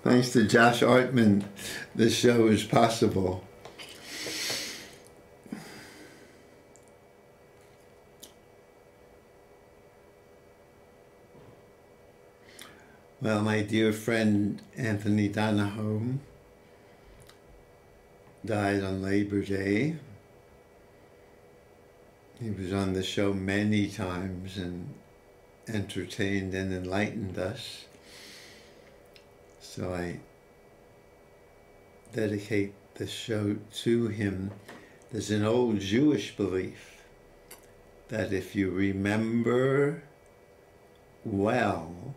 Thanks to Josh Artman, this show is possible. Well, my dear friend Anthony Donahoe died on Labor Day. He was on the show many times and entertained and enlightened us. So I dedicate the show to him. There's an old Jewish belief that if you remember well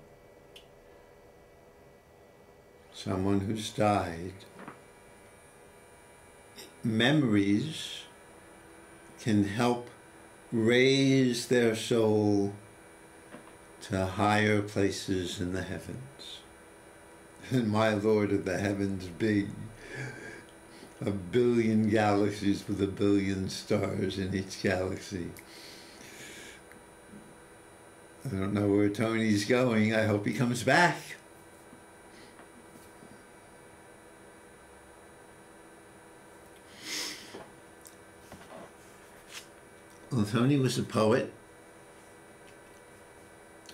someone who's died, memories can help raise their soul to higher places in the heavens. And my Lord of the heavens big, 1 billion galaxies with 1 billion stars in each galaxy. I don't know where Tony's going. I hope he comes back. Well, Tony was a poet.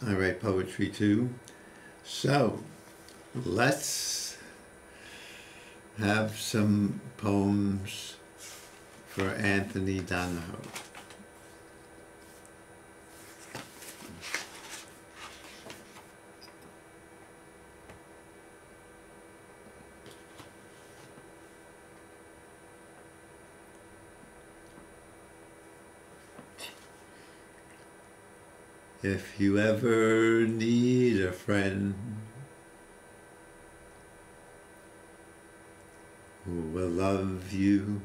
I write poetry too. So let's have some poems for Anthony Donahoe. If you ever need a friend who will love you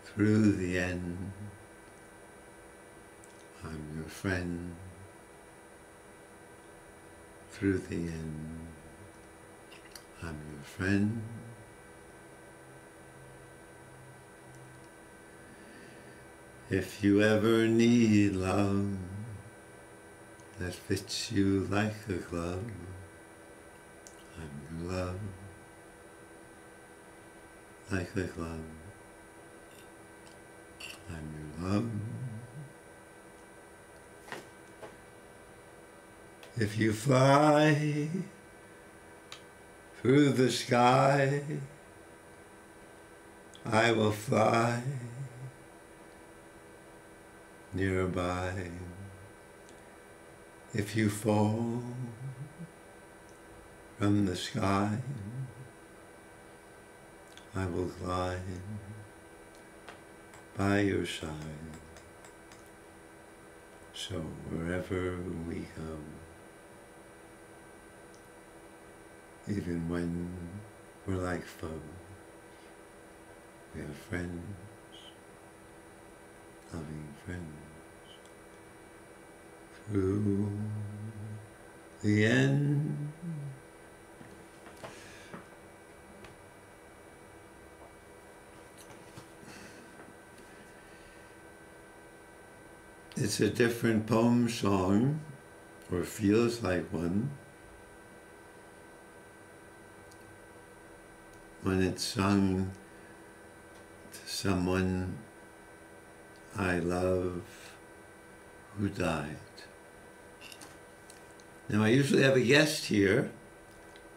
through the end, I'm your friend through the end. I'm your friend. If you ever need love that fits you like a glove, I'm your love, like a glove. I'm your love. If you fly through the sky, I will fly nearby. If you fall from the sky, I will glide by your side. So wherever we go, even when we're like foes, we are friends, loving friends, through the end. It's a different poem song, or feels like one, when it's sung to someone I love who died. Now, I usually have a guest here.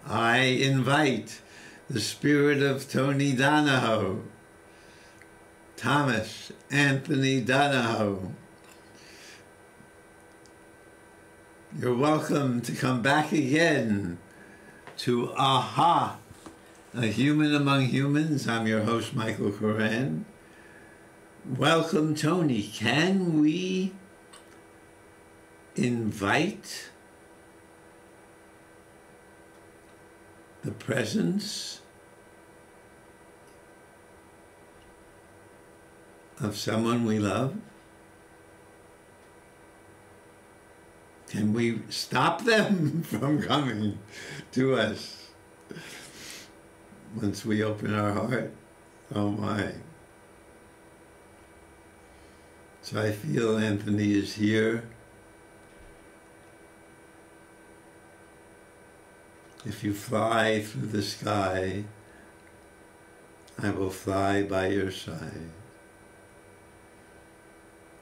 I invite the spirit of Tony Donahoe, Thomas Anthony Donahoe. You're welcome to come back again to AHA, A Human Among Humans. I'm your host, Michael Koran. Welcome, Tony. Can we invite the presence of someone we love? Can we stop them from coming to us once we open our heart? Oh my. So I feel Anthony is here. If you fly through the sky, I will fly by your side.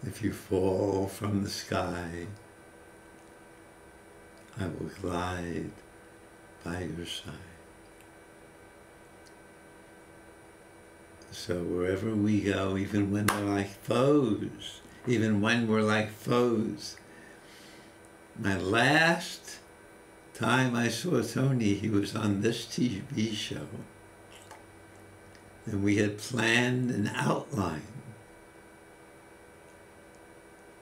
If you fall from the sky, I will glide by your side. So wherever we go, even when we're like foes, my last time I saw Tony, he was on this TV show, and we had planned an outline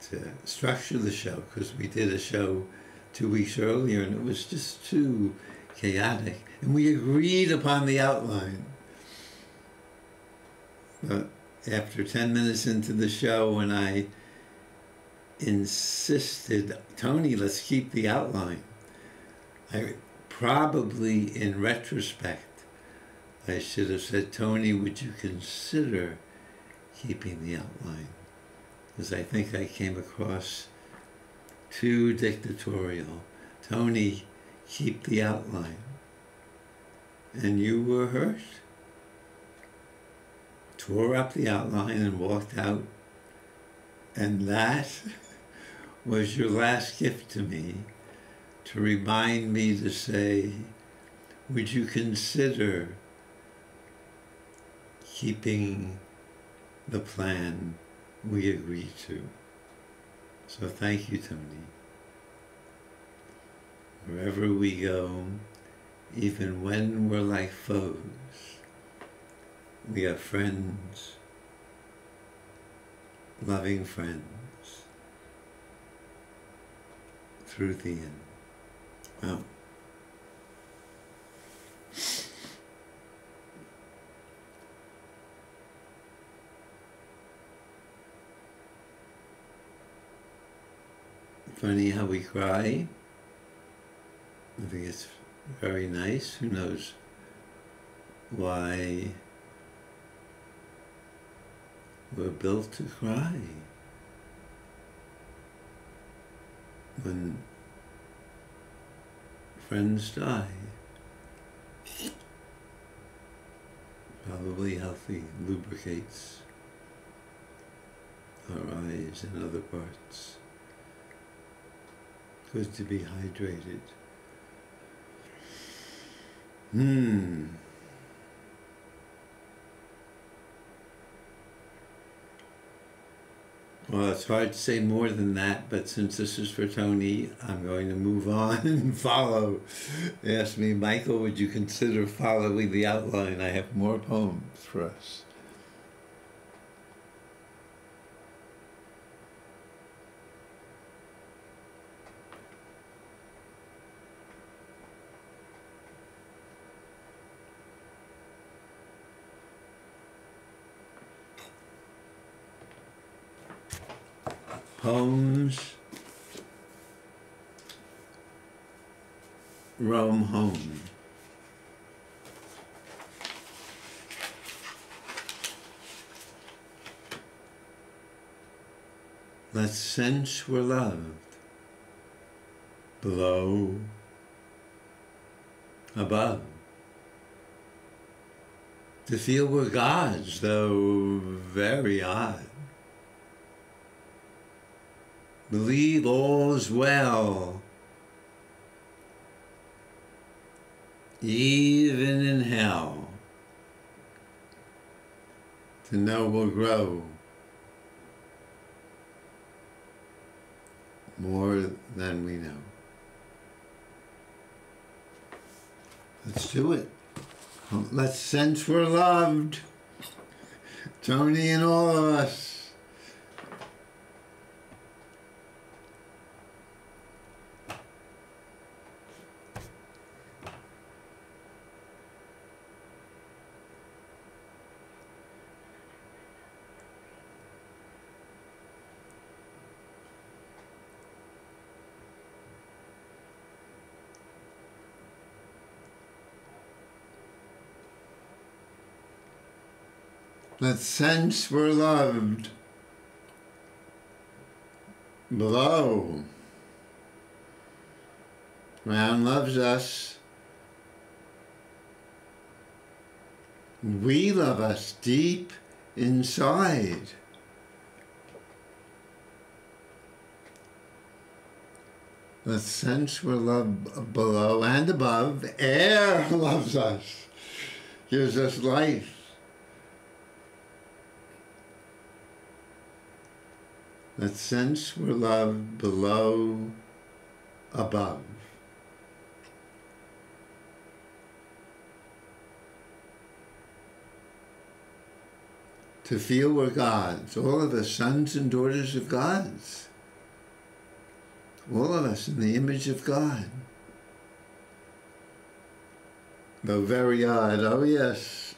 to structure the show, because we did a show 2 weeks earlier and it was just too chaotic, and we agreed upon the outline. But after 10 minutes into the show, when I insisted, Tony, let's keep the outline, I probably, in retrospect, I should have said, Tony, would you consider keeping the outline? Because I think I came across too dictatorial. Tony, keep the outline. And you were hurt. Tore up the outline and walked out. And that was your last gift to me, to remind me to say, would you consider keeping the plan we agreed to? So thank you, Tony. Wherever we go, even when we're like foes, we are friends, loving friends, through the end. Wow. Funny how we cry. I think it's very nice. Who knows why we're built to cry when friends die. Probably healthy, lubricates our eyes and other parts. Good to be hydrated. Well, it's hard to say more than that, but since this is for Tony, I'm going to move on and follow. They asked me, Michael, would you consider following the outline? I have more poems for us. Poems roam home. Let's sense we're loved, below, above. To feel we're gods, though very odd. Believe all's well, even in hell. To know we'll grow more than we know. Let's do it. Let's sense we're loved. Tony and all of us. Let's sense we're loved. Below. Ground loves us. we love us deep inside. The sense we're loved below and above. Air loves us, gives us life. That sense we're loved below, above. To feel we're God's, all of us sons and daughters of God's. All of us in the image of God. Though very odd, oh yes.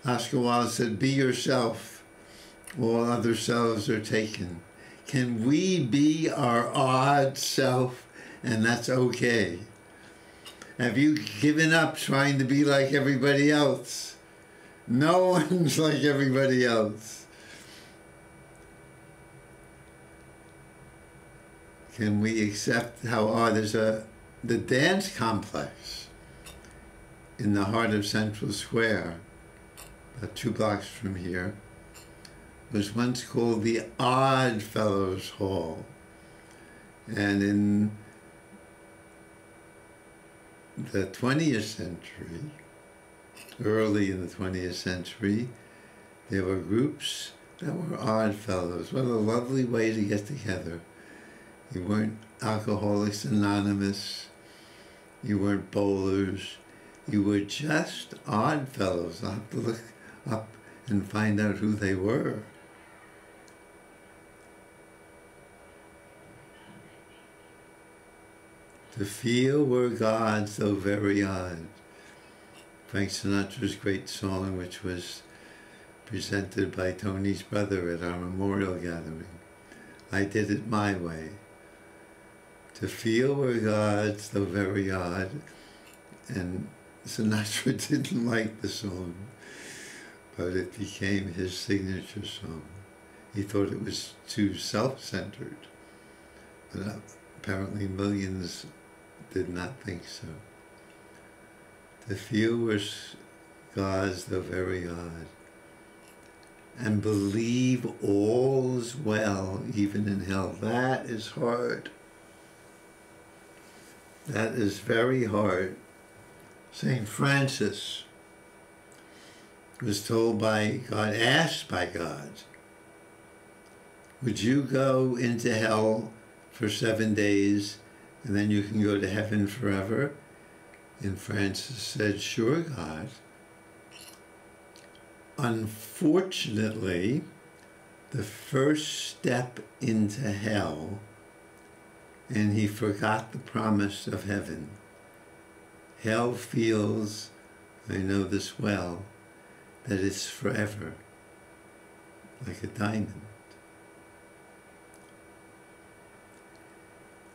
Oscar Wilde said, be yourself, all other selves are taken. Can we be our odd self, and that's okay? Have you given up trying to be like everybody else? No one's like everybody else. Can we accept how odd? There's the dance complex in the heart of Central Square, about 2 blocks from here, was once called the Odd Fellows Hall. And in the 20th century, early in the 20th century, there were groups that were odd fellows. What a lovely way to get together. You weren't Alcoholics Anonymous, you weren't bowlers, you were just odd fellows. I'll have to look up and find out who they were. To feel we're God's, though very odd. Frank Sinatra's great song, which was presented by Tony's brother at our memorial gathering. I did it my way. To feel we're God's, though very odd. And Sinatra didn't like the song, but it became his signature song. He thought it was too self-centered, but apparently millions did not think so. To feel we're God's, though very odd, and believe all's well, even in hell. That is hard. That is very hard. St. Francis was told by God, asked by God, would you go into hell for 7 days and then you can go to heaven forever? And Francis said, sure, God. Unfortunately, the first step into hell, and he forgot the promise of heaven. Hell feels, I know this well, that it's forever, like a diamond.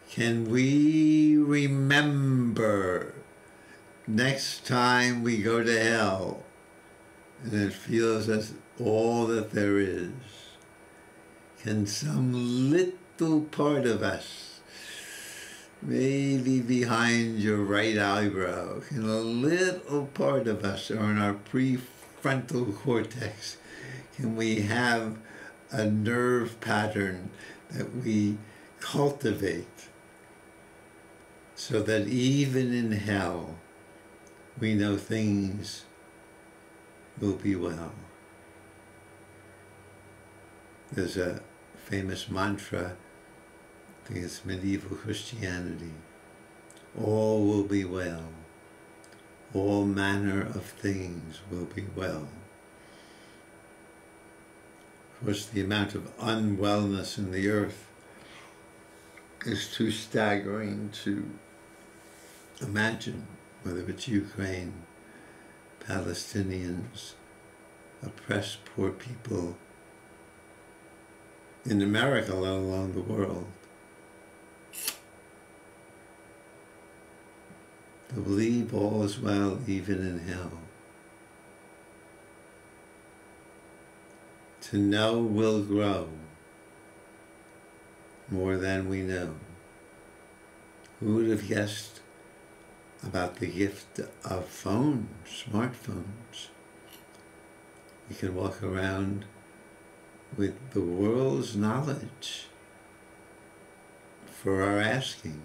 Can we remember next time we go to hell and it feels as all that there is? Can some little part of us, maybe behind your right eyebrow, can a little part of us, or in our prefrontal cortex, can we have a nerve pattern that we cultivate so that even in hell we know things will be well? There's a famous mantra, I think it's medieval Christianity. All will be well. All manner of things will be well. Of course, the amount of unwellness in the earth is too staggering to imagine, whether it's Ukraine, Palestinians, oppressed poor people in America, let alone the world. To believe all is well even in hell. To know we'll grow more than we know. Who would have guessed about the gift of phones, smartphones? We can walk around with the world's knowledge for our asking.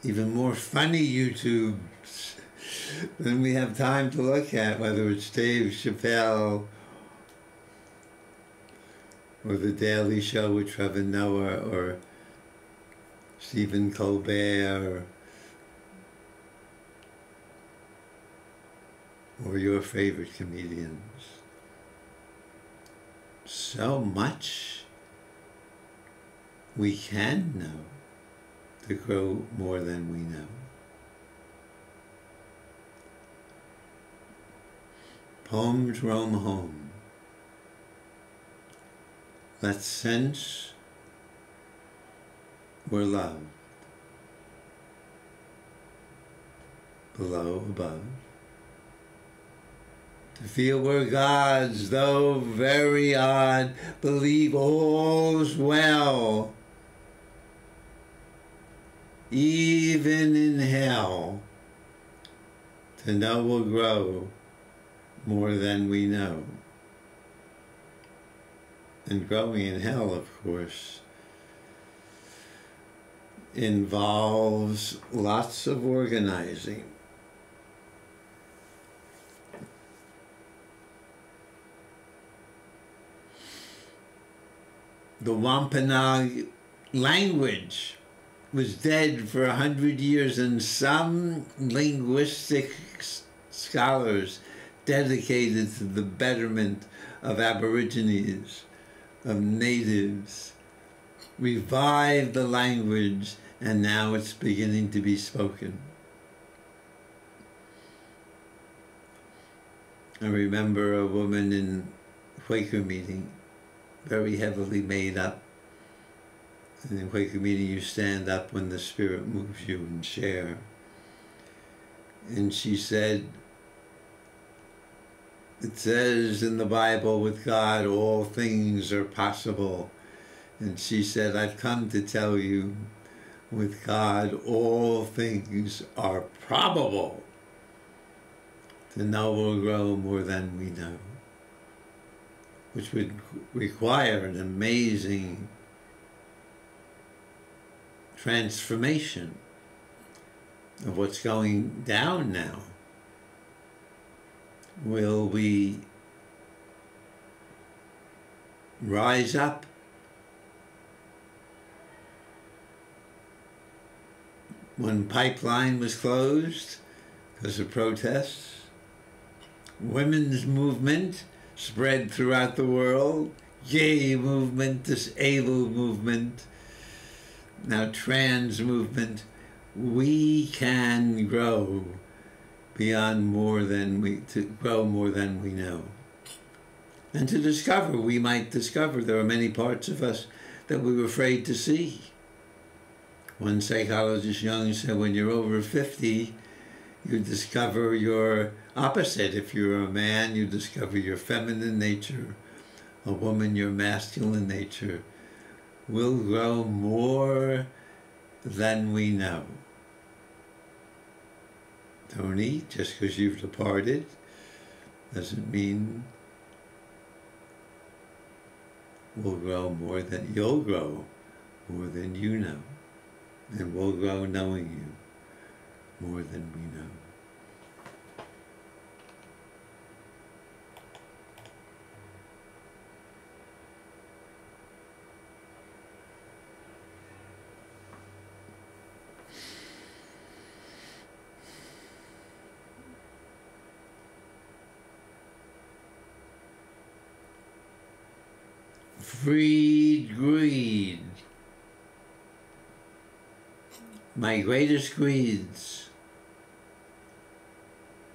Even more funny YouTubes than we have time to look at, whether it's Dave Chappelle or The Daily Show with Trevor Noah or Stephen Colbert or your favorite comedians. So much we can know to grow more than we know. Poems roam home. Let's sense we're loved. Below, above. To feel we're God's, though very odd, believe all's well. Even in hell, to know we'll grow more than we know. And growing in hell, of course, involves lots of organizing. The Wampanoag language was dead for 100 years, and some linguistic scholars dedicated to the betterment of Aborigines, of natives, revived the language, and now it's beginning to be spoken. I remember a woman in Quaker meeting, very heavily made up. And in Quaker meeting, you stand up when the Spirit moves you and share. And she said, it says in the Bible, with God, all things are possible. And she said, I've come to tell you, with God, all things are probable. To know we'll grow more than we know, which would require an amazing transformation of what's going down now. Will we rise up when pipeline was closed because of protests? Women's movement spread throughout the world, gay movement, disabled movement, now trans movement. We can grow beyond more than to grow more than we know. And to discover, we might discover there are many parts of us that we were afraid to see. One psychologist, Jung, said when you're over 50, you discover your opposite. If you're a man, you discover your feminine nature. A woman, your masculine nature. We'll grow more than we know. Tony, just because you've departed doesn't mean we'll grow more than, you'll grow more than you know. And we'll grow knowing you more than we know. Freed greed. My greatest greeds,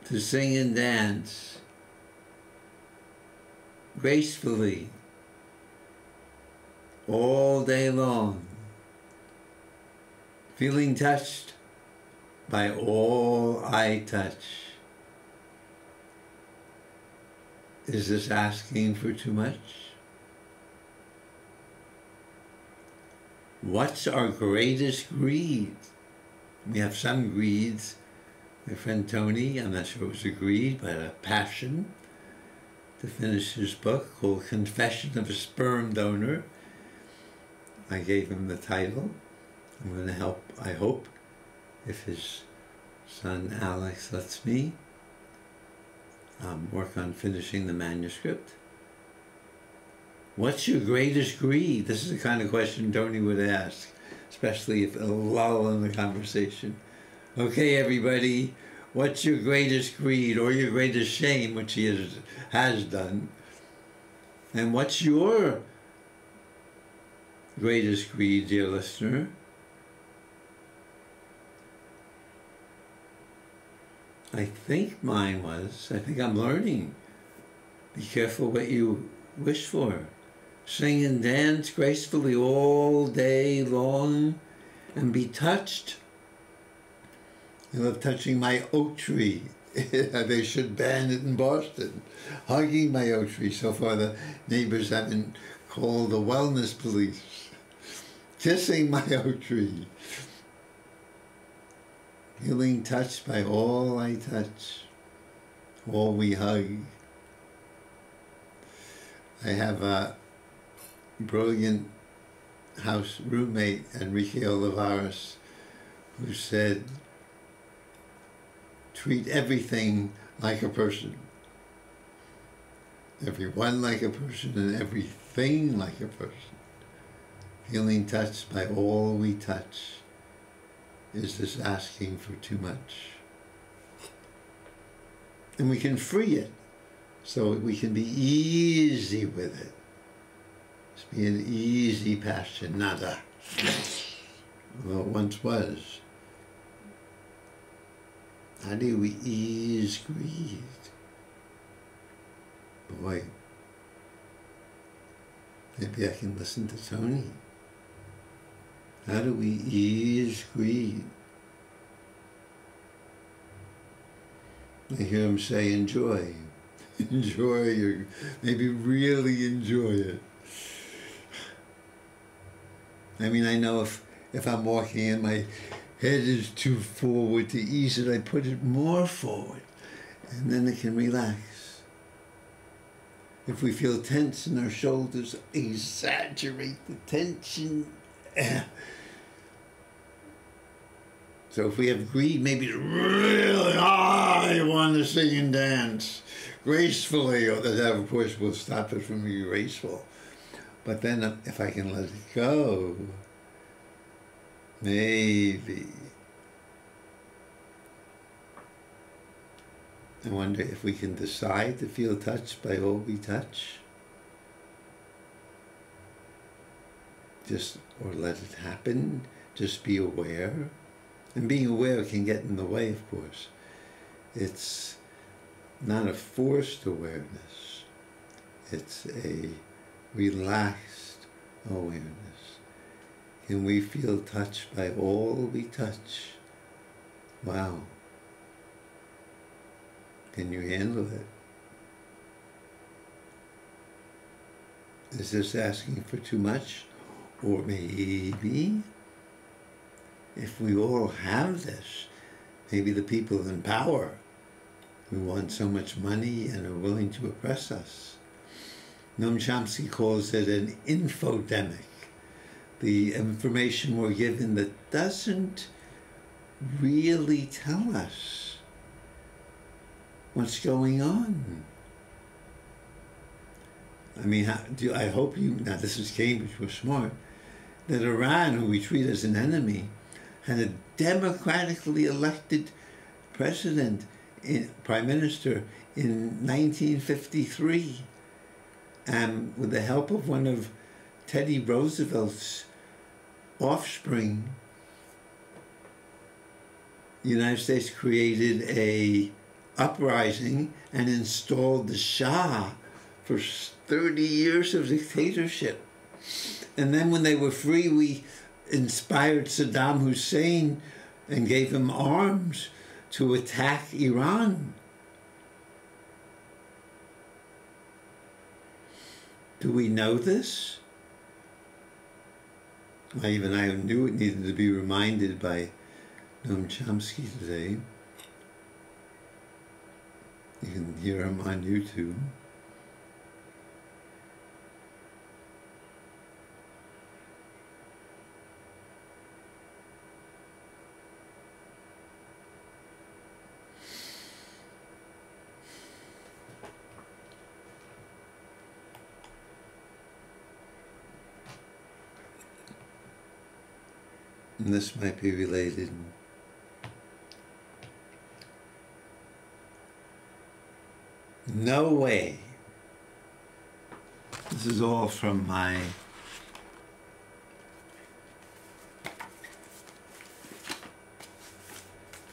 to sing and dance gracefully all day long, feeling touched by all I touch. Is this asking for too much? What's our greatest greed? We have some greeds. My friend Tony, I'm not sure it was a greed, but a passion to finish his book called Confession of a Sperm Donor. I gave him the title. I'm going to help, I hope, if his son Alex lets me, work on finishing the manuscript. What's your greatest greed? This is the kind of question Tony would ask, especially if a lull in the conversation. Okay, everybody, what's your greatest greed or your greatest shame, which he has done? And what's your greatest greed, dear listener? I think mine was, I think I'm learning. Be careful what you wish for. Sing and dance gracefully all day long and be touched. I love touching my oak tree. They should ban it in Boston. Hugging my oak tree. So far the neighbors haven't called the wellness police. Kissing my oak tree. Feeling touched by all I touch. All we hug. I have a brilliant house roommate, Enrique Olivares, who said, treat everything like a person. Everyone like a person and everything like a person. Feeling touched by all we touch. Is this asking for too much? And we can free it so we can be easy with it. Just be an easy passion, nada. Well, it once was. How do we ease greed? Boy, maybe I can listen to Tony. How do we ease greed? I hear him say, enjoy. Enjoy, maybe really enjoy it. I mean, I know if I'm walking and my head is too forward to ease it, I put it more forward, and then it can relax. If we feel tense in our shoulders, exaggerate the tension. So if we have greed, maybe really, I want to sing and dance gracefully, or that of course will stop it from being graceful. But then if I can let it go, maybe. I wonder if we can decide to feel touched by all we touch. Just, or let it happen, just be aware. And being aware can get in the way, of course. It's not a forced awareness. It's a relaxed awareness. Can we feel touched by all we touch? Wow. Can you handle it? Is this asking for too much? Or maybe, if we all have this, maybe the people in power who want so much money and are willing to oppress us. Noam Chomsky calls it an infodemic. The information we're given that doesn't really tell us what's going on. I mean, I hope you, now this is Cambridge, we're smart, that Iran, who we treat as an enemy, had a democratically elected president, prime minister, in 1953, with the help of one of Teddy Roosevelt's offspring. The United States created a uprising and installed the Shah for 30 years of dictatorship. And then when they were free, we inspired Saddam Hussein and gave him arms to attack Iran. Do we know this? Even I knew it needed to be reminded by Noam Chomsky today. You can hear him on YouTube. And this might be related. No way. This is all from my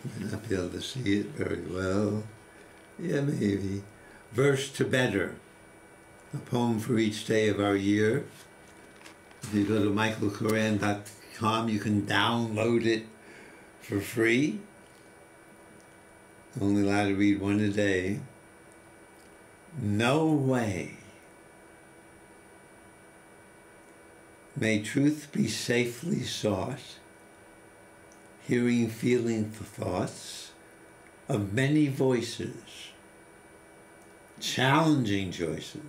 might not be able to see it very well. Yeah, maybe. Verse to Better, a poem for each day of our year. If you go to michaelkoran.com, you can download it for free. Only allowed to read one a day. No way. May truth be safely sought, hearing, feeling the thoughts of many voices, challenging choices,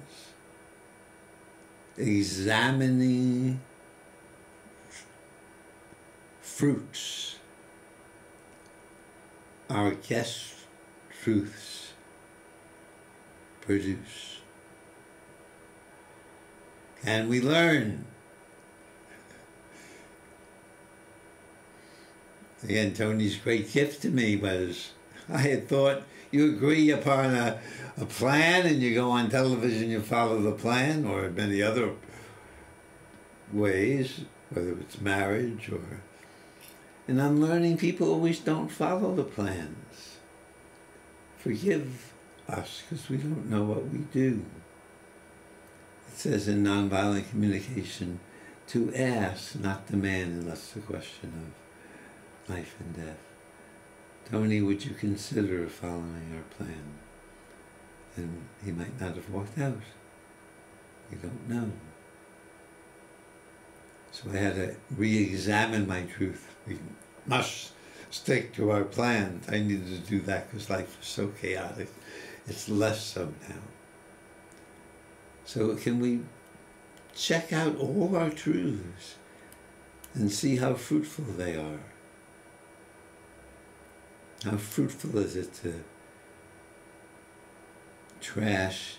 examining fruits, our guest truths produce. Can we learn? Again, Tony's great gift to me was, I had thought you agree upon a plan and you go on television, you follow the plan, or many other ways, whether it's marriage or... And I'm learning people always don't follow the plans. Forgive us, because we don't know what we do. It says in nonviolent communication to ask, not demand, unless it's a question of life and death. Tony, would you consider following our plan? And he might not have walked out. We don't know. So I had to re-examine my truth. We must stick to our plans. I needed to do that because life was so chaotic. It's less so now. So can we check out all our truths and see how fruitful they are? How fruitful is it to trash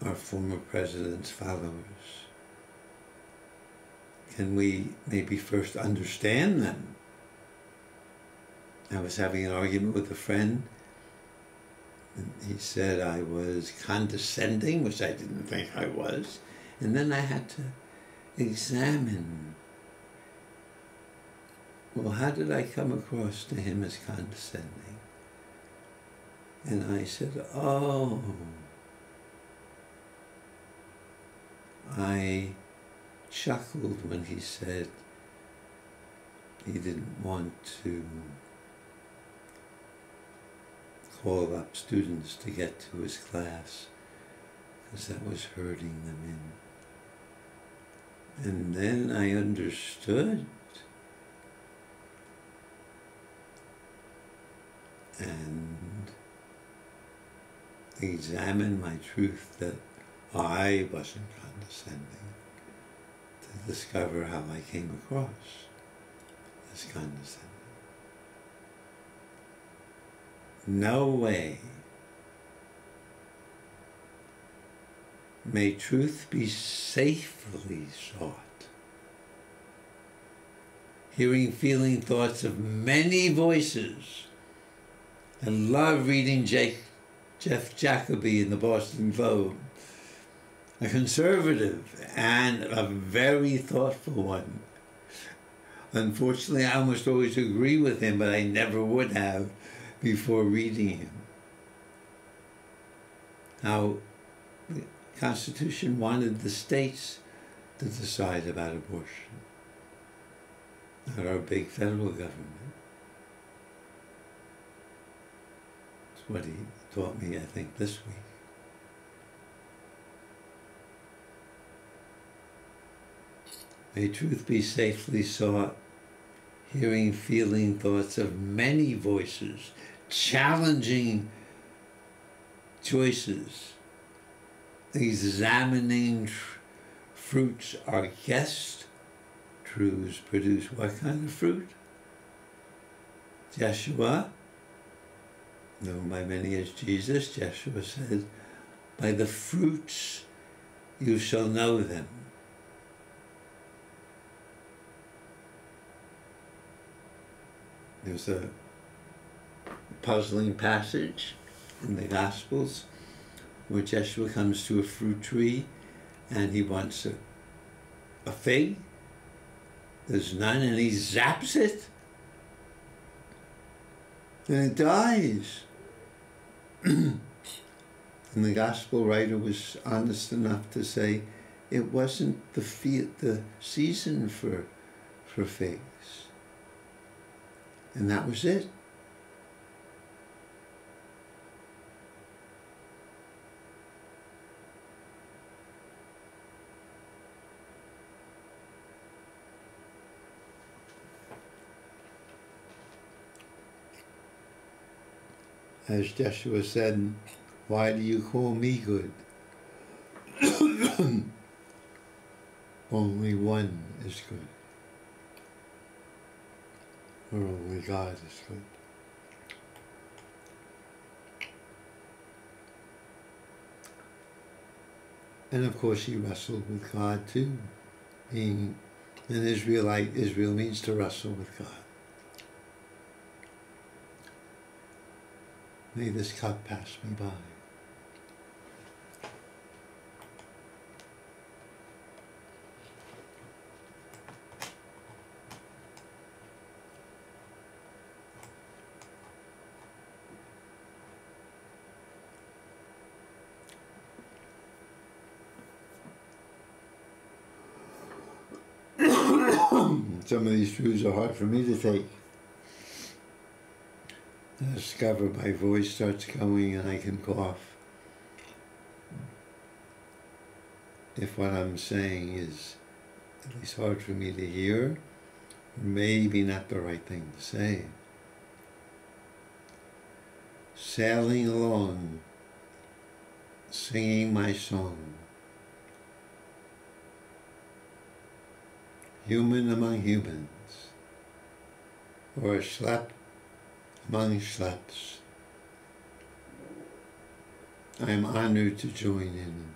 our former president's followers? Can we maybe first understand them? I was having an argument with a friend, and he said I was condescending, which I didn't think I was, and then I had to examine, well, how did I come across to him as condescending? And I said, oh, I chuckled when he said he didn't want to call up students to get to his class because that was hurting them in. And then I understood. And examine my truth that I wasn't condescending, to discover how I came across as condescending. No way. May truth be safely sought, hearing, feeling thoughts of many voices. I love reading Jeff Jacoby in the Boston Globe, a conservative and a very thoughtful one. Unfortunately, I almost always agree with him, but I never would have before reading him. How the Constitution wanted the states to decide about abortion, not our big federal government. What he taught me, I think, this week. May truth be safely sought, hearing, feeling thoughts of many voices, challenging choices, examining fruits our guest truths produce. What kind of fruit? Yeshua, known by many as Jesus, Yeshua said, by the fruits you shall know them. There's a puzzling passage in the Gospels where Yeshua comes to a fruit tree and he wants a fig. There's none, and he zaps it and it dies. And the Gospel writer was honest enough to say it wasn't the season for figs. And that was it. As Yeshua said, why do you call me good? Only one is good. Or only God is good. And of course he wrestled with God too. Being an Israelite, Israel means to wrestle with God. May this cup pass me by. Some of these truths are hard for me to take. I discover my voice starts going and I can cough. If what I'm saying is at least hard for me to hear, or maybe not the right thing to say. Sailing along, singing my song. Human among humans, or a schlep among schleps. I am honored to join in.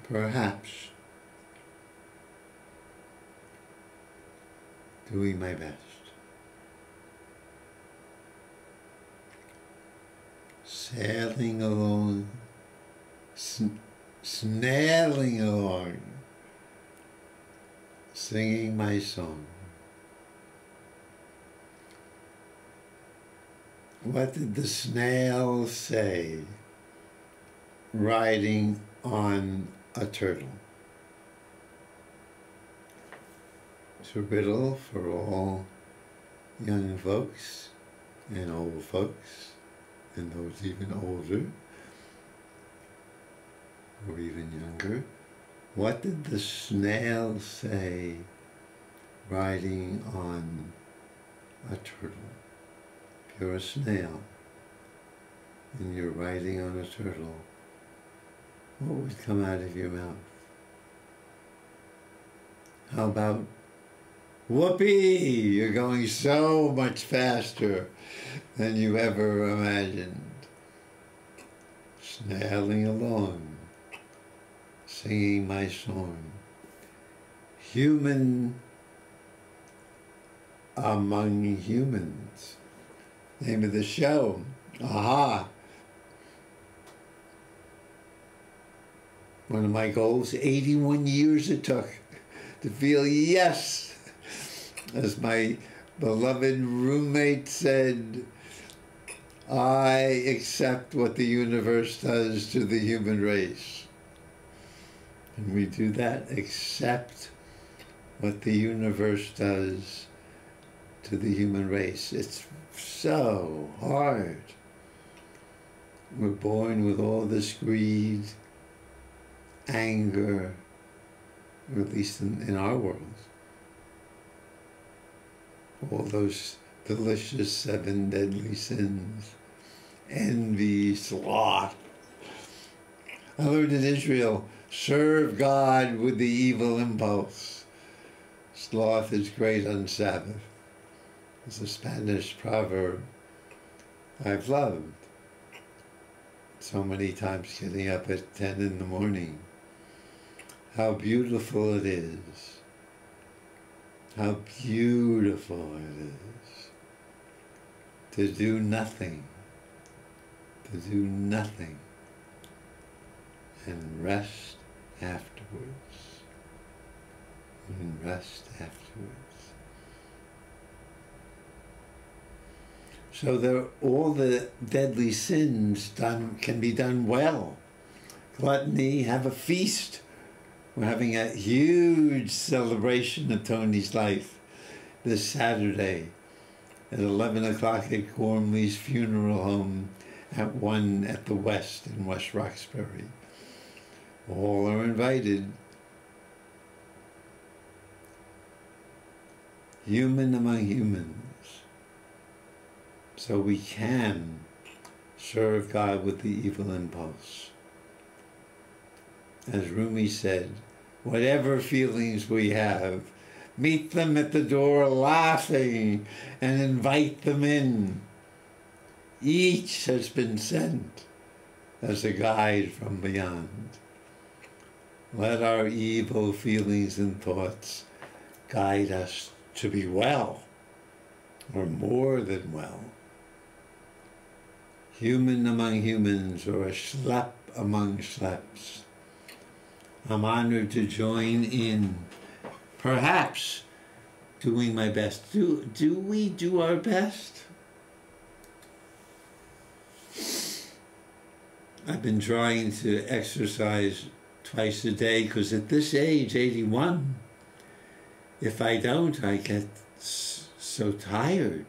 Perhaps doing my best. Sailing along, snailing along, singing my song. What did the snail say riding on a turtle? It's a riddle for all young folks and old folks and those even older or even younger. What did the snail say riding on a turtle? If you're a snail and you're riding on a turtle, what would come out of your mouth? How about, whoopee, you're going so much faster than you ever imagined. Snailing along, singing my song. Human among humans. Name of the show. Aha. One of my goals, 81 years it took to feel yes. As my beloved roommate said, I accept what the universe does to the human race. And we do that, accept what the universe does to the human race. It's so hard. We're born with all this greed, anger, or at least in our world. All those delicious 7 deadly sins: envy, sloth. I learned in Israel, serve God with the evil impulse. Sloth is great on Sabbath. It's a Spanish proverb I've loved. So many times getting up at 10 in the morning. How beautiful it is. How beautiful it is to do nothing, and rest afterwards, So all the deadly sins can be done well. Gluttony, have a feast. We're having a huge celebration of Tony's life this Saturday at 11 o'clock at Gormley's Funeral Home at 1 at the West in West Roxbury. All are invited. Human among humans. So we can serve God with the evil impulse. As Rumi said, whatever feelings we have, meet them at the door laughing and invite them in. Each has been sent as a guide from beyond. Let our evil feelings and thoughts guide us to be well, or more than well. Human among humans, or a schlep among schleps. I'm honored to join in, perhaps doing my best. Do we do our best? I've been trying to exercise twice a day because at this age, 81, if I don't, I get so tired.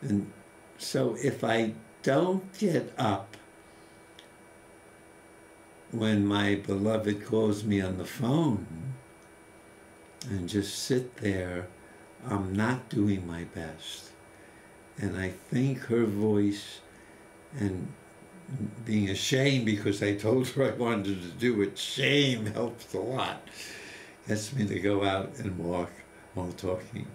And so if I don't get up when my beloved calls me on the phone and just sit there, I'm not doing my best. And I think her voice and being ashamed because I told her I wanted to do it, shame helps a lot. Gets me to go out and walk while talking.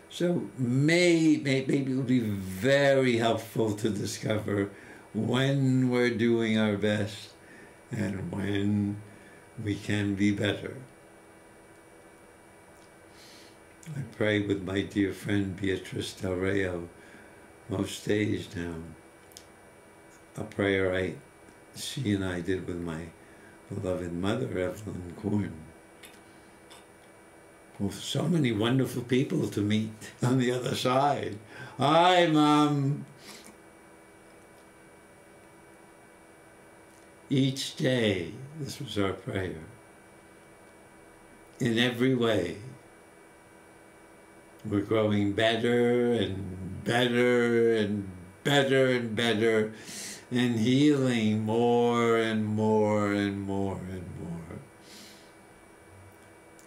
So maybe it will be very helpful to discover when we're doing our best and when we can be better. I pray with my dear friend Beatrice Del Reo most days now. A prayer she and I did with my beloved mother, Evelyn Korn. Well, so many wonderful people to meet on the other side. Hi, Mom. Each day, this was our prayer. In every way, we're growing better and better and better and better, and healing more and more and more and more.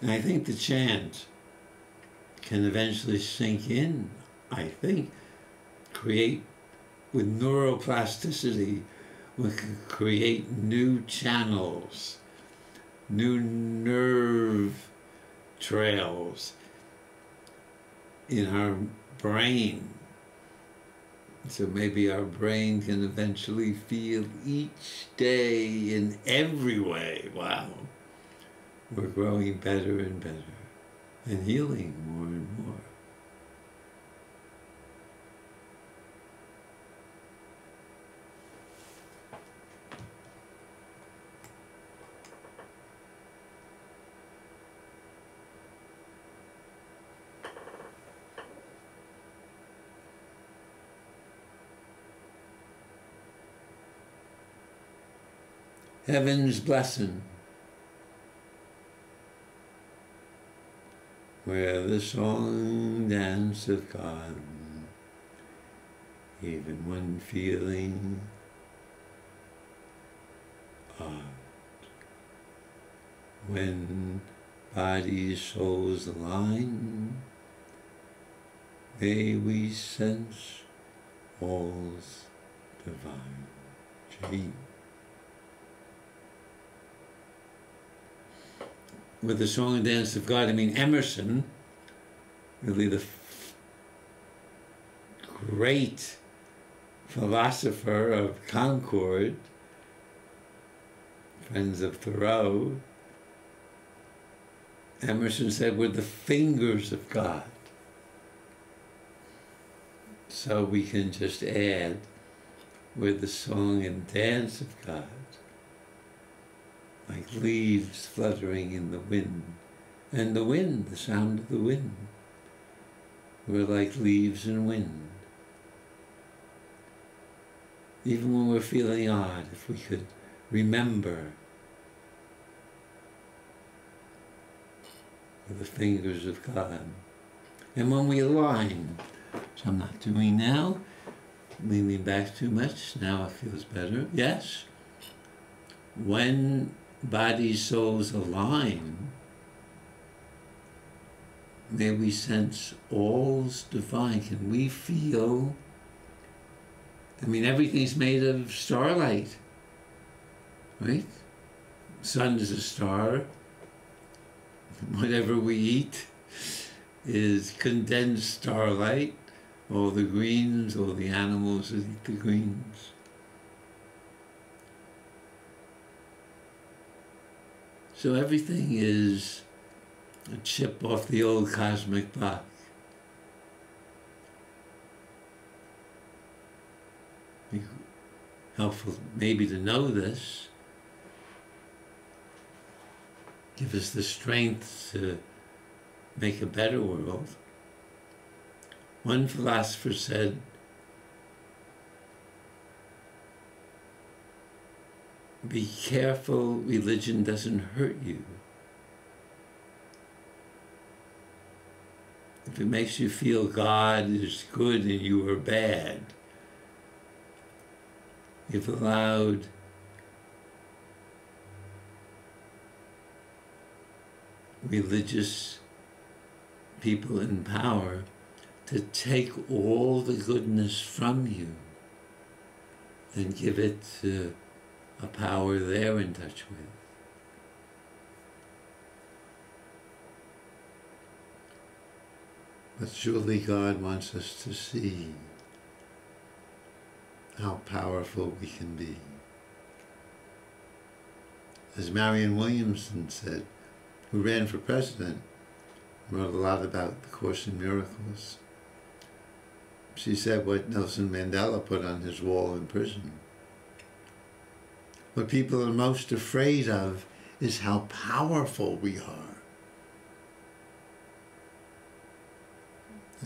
And I think the chant can eventually sink in, I think, create with neuroplasticity, we can create new channels, new nerve trails in our brain. So maybe our brain can eventually feel each day in every way, wow, we're growing better and better and healing more and more. Heaven's blessing, where the song danceth God, even when feeling odd. When bodies, souls align, may we sense all's divine. Gee. With the song and dance of God, I mean Emerson, really the great philosopher of Concord, friends of Thoreau, Emerson said, we're the fingers of God. So we can just add, we're the song and dance of God, like leaves fluttering in the wind. And the wind, the sound of the wind, we're like leaves and wind. Even when we're feeling odd, if we could remember with the fingers of God. And when we align, which I'm not doing now, leaning back too much, now it feels better. Yes, when body, souls align, may we sense all's divine. Can we feel, I mean, everything's made of starlight, right? Sun is a star. Whatever we eat is condensed starlight. All the greens, all the animals that eat the greens. So everything is a chip off the old cosmic block. Helpful maybe to know this. Give us the strength to make a better world. One philosopher said, be careful religion doesn't hurt you. If it makes you feel God is good and you are bad, you've allowed religious people in power to take all the goodness from you and give it to a power they're in touch with. But surely God wants us to see how powerful we can be. As Marianne Williamson said, who ran for president, wrote a lot about the Course in Miracles. She said what Nelson Mandela put on his wall in prison. What people are most afraid of is how powerful we are.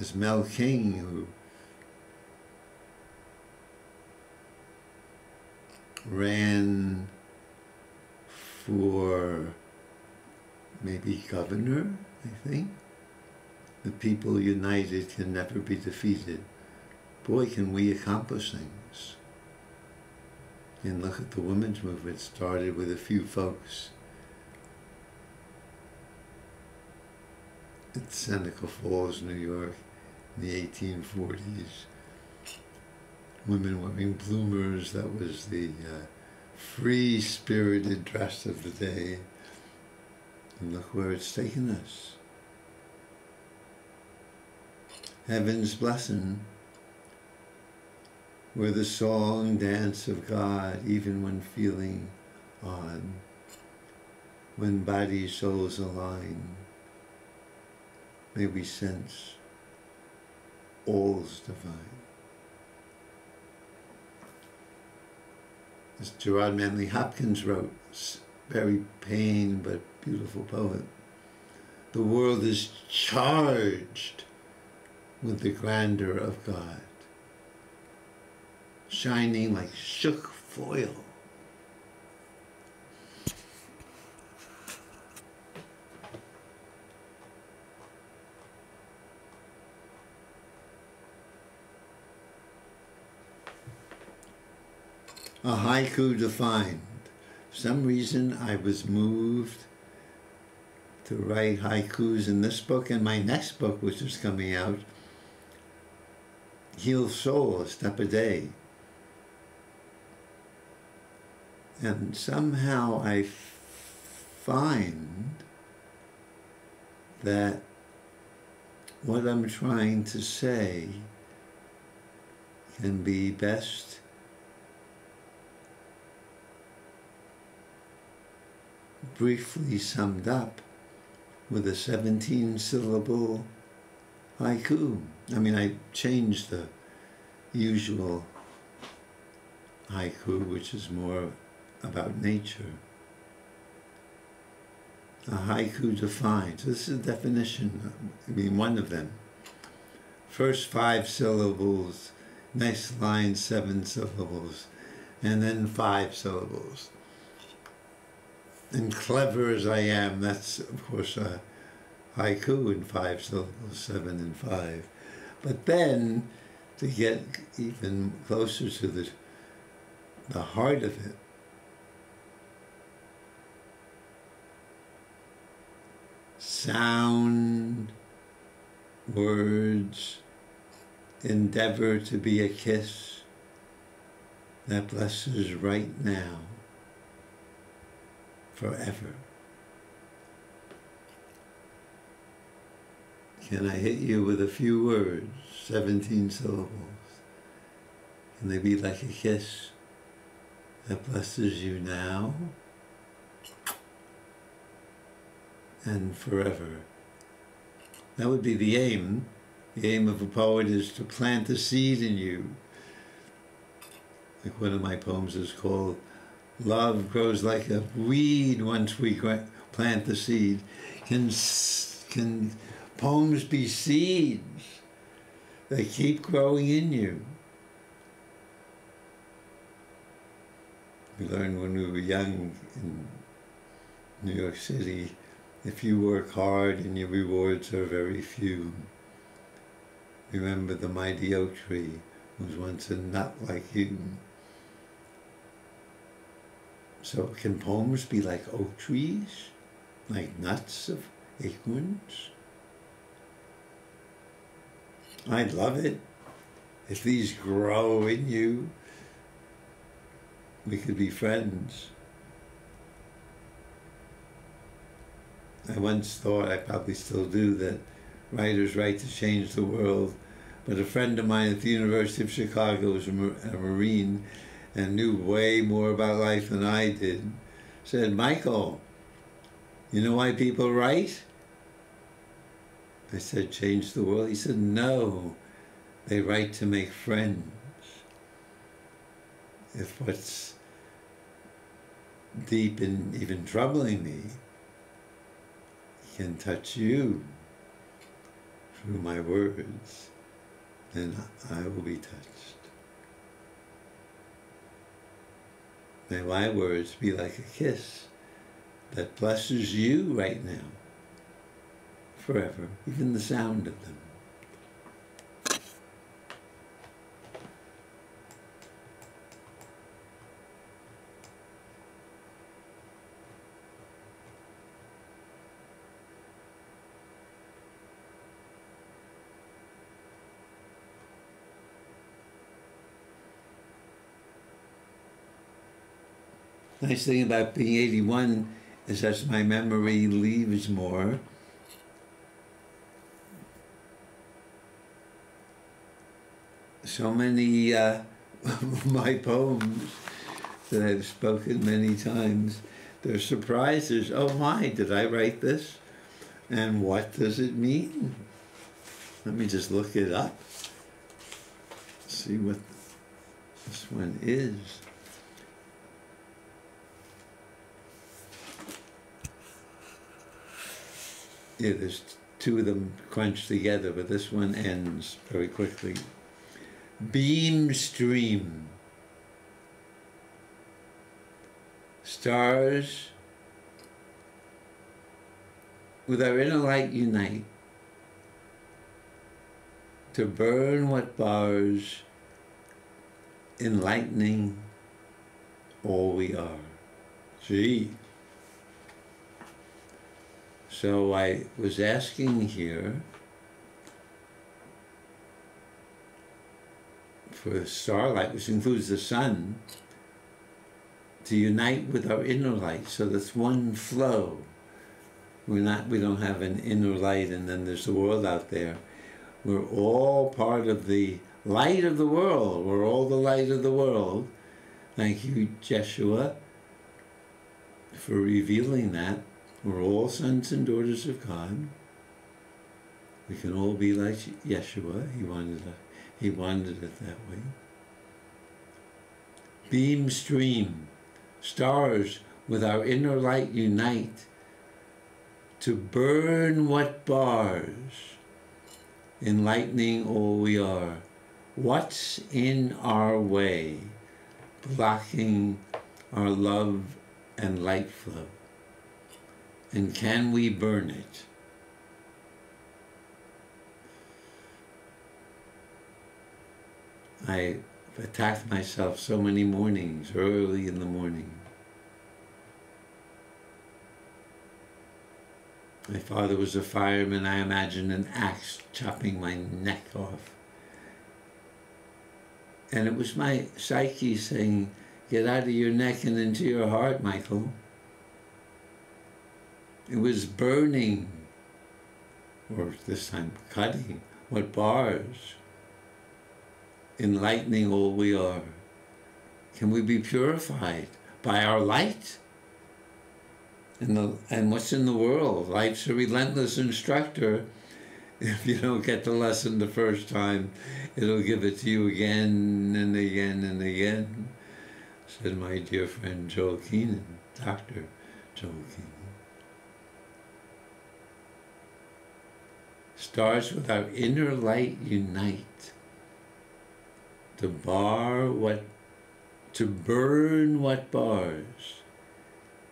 As Mel King, who ran for maybe governor, I think. The people united can never be defeated. Boy, can we accomplish things. And look at the women's movement. It started with a few folks at Seneca Falls, New York, in the 1840s. Women wearing bloomers, that was the free-spirited dress of the day. And look where it's taken us. Heaven's blessing, where the song, dance of God, even when feeling odd, when body, souls align, may we sense all's divine. As Gerard Manley Hopkins wrote, very plain but beautiful poet, the world is charged with the grandeur of God, shining like shook foil. A haiku defined. For some reason I was moved to write haikus in this book and my next book, which is coming out, Heal Soul, a Step a Day. And somehow I find that what I'm trying to say can be best briefly summed up with a 17-syllable haiku. I mean, I changed the usual haiku, which is more about nature. A haiku defines. This is a definition, I mean, one of them. First 5 syllables, next line 7 syllables, and then 5 syllables. And clever as I am, that's of course a haiku in 5 syllables, 7 and 5. But then, to get even closer to the heart of it, sound, words, endeavor to be a kiss that blesses right now, forever. Can I hit you with a few words, 17 syllables? Can they be like a kiss that blesses you now and forever? That would be the aim. The aim of a poet is to plant a seed in you. Like one of my poems is called, Love Grows Like a Weed Once We Plant the Seed. Can poems be seeds that keep growing in you? We learned when we were young in New York City, if you work hard and your rewards are very few. Remember the mighty oak tree was once a nut like you. So can poems be like oak trees? Like nuts of acorns? I'd love it. If these grow in you, we could be friends. I once thought, I probably still do, that writers write to change the world, but a friend of mine at the University of Chicago was a Marine and knew way more about life than I did, said, Michael, you know why people write? I said, change the world? He said, no, they write to make friends. If what's deep and even troubling me can touch you through my words, then I will be touched. May my words be like a kiss that blesses you right now, forever, even the sound of them. Nice thing about being 81 is that my memory leaves more. So many my poems that I've spoken many times, they're surprises. Oh my, did I write this? And what does it mean? Let me just look it up. See what this one is. Yeah, there's 2 of them crunched together, but this one ends very quickly. Beam stream. Stars with our inner light unite to burn what bars, enlightening all we are. Gee. So I was asking here for starlight, which includes the sun, to unite with our inner light, so that's one flow. We don't have an inner light and then there's the world out there. We're all part of the light of the world. We're all the light of the world. Thank you, Jeshua, for revealing that. We're all sons and daughters of God. We can all be like Yeshua. He wanted it that way. Beam, stream, stars with our inner light unite to burn what bars, enlightening all we are. What's in our way, blocking our love and light flow? And can we burn it? I attacked myself so many mornings, early in the morning. My father was a fireman. I imagined an axe chopping my neck off. And it was my psyche saying, get out of your neck and into your heart, Michael. It was burning, or this time cutting, what bars, enlightening all we are. Can we be purified by our light? And what's in the world? Life's a relentless instructor. If you don't get the lesson the first time, it'll give it to you again and again and again, said my dear friend Joel Keenan, Dr. Joel Keenan. Stars with our inner light unite to burn what bars,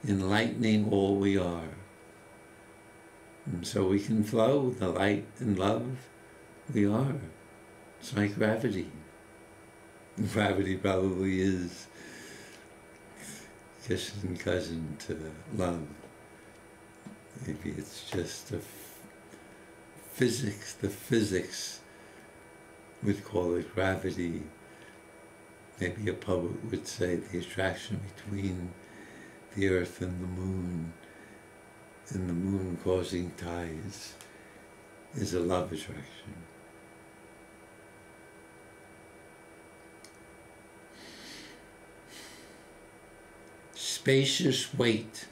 enlightening all we are. And so we can flow with the light and love we are. It's like gravity. Gravity probably is distant cousin to love. Maybe it's just the physics would call it gravity. Maybe a poet would say the attraction between the earth and the moon causing tides is a love attraction. Spacious weight.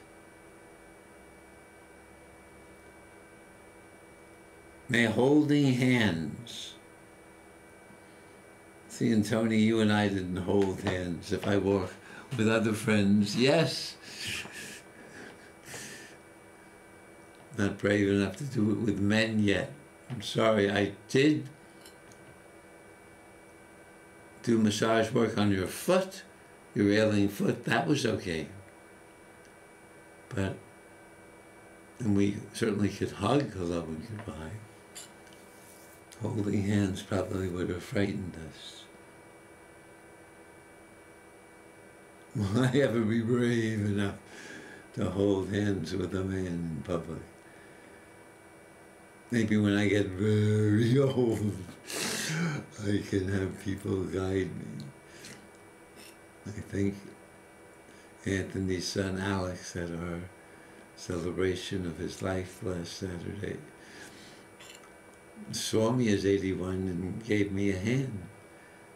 May holding hands. See, and Tony, you and I didn't hold hands. If I walk with other friends, yes. Not brave enough to do it with men yet. I'm sorry, I did do massage work on your foot, your ailing foot, that was okay. But, and we certainly could hug hello and goodbye. Holding hands probably would have frightened us. Will I ever be brave enough to hold hands with a man in public? Maybe when I get very old, I can have people guide me. I think Anthony's son Alex at our celebration of his life last Saturday saw me as 81 and gave me a hand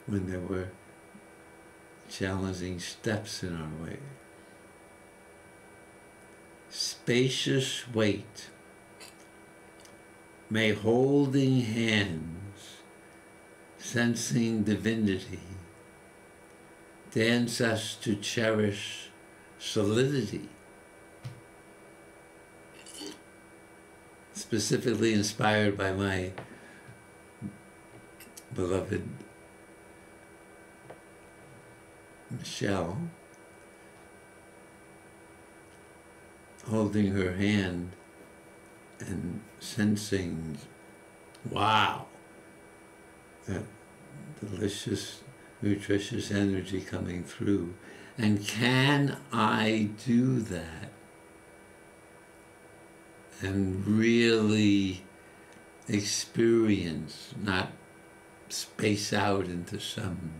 when there were challenging steps in our way. Spacious weight. May holding hands, sensing divinity, dance us to cherish solidity. Specifically inspired by my beloved Michelle, holding her hand and sensing, wow, that delicious, nutritious energy coming through. And can I do that? and really experience, not space out into some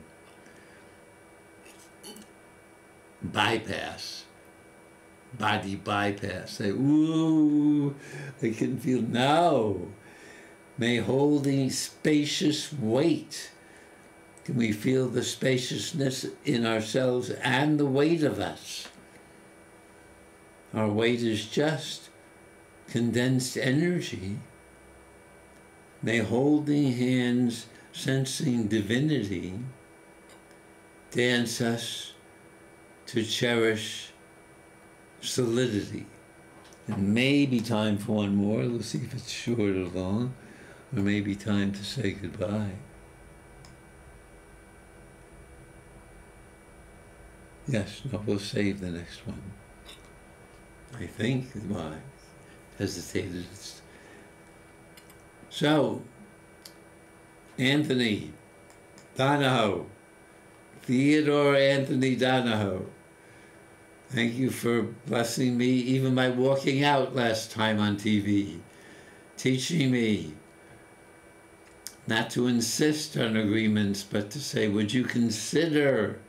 bypass, body bypass. Say, ooh, I can feel now. May holding spacious weight. Can we feel the spaciousness in ourselves and the weight of us? Our weight is just condensed energy. May holding hands, sensing divinity, dance us to cherish solidity. And maybe time for one more. We'll see if it's short or long, or maybe time to say goodbye. Yes, no, we'll save the next one. I think, well, I hesitated. So, Anthony Donahoe, Theodore Anthony Donahoe, thank you for blessing me even by walking out last time on TV, teaching me not to insist on agreements, but to say, would you consider,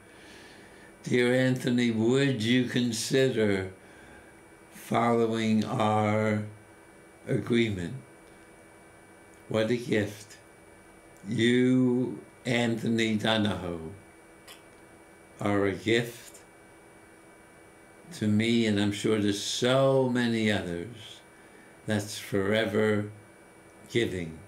dear Anthony, would you consider following our agreement? What a gift. You, Anthony Donahoe, are a gift to me, and I'm sure to so many others, that's forever giving.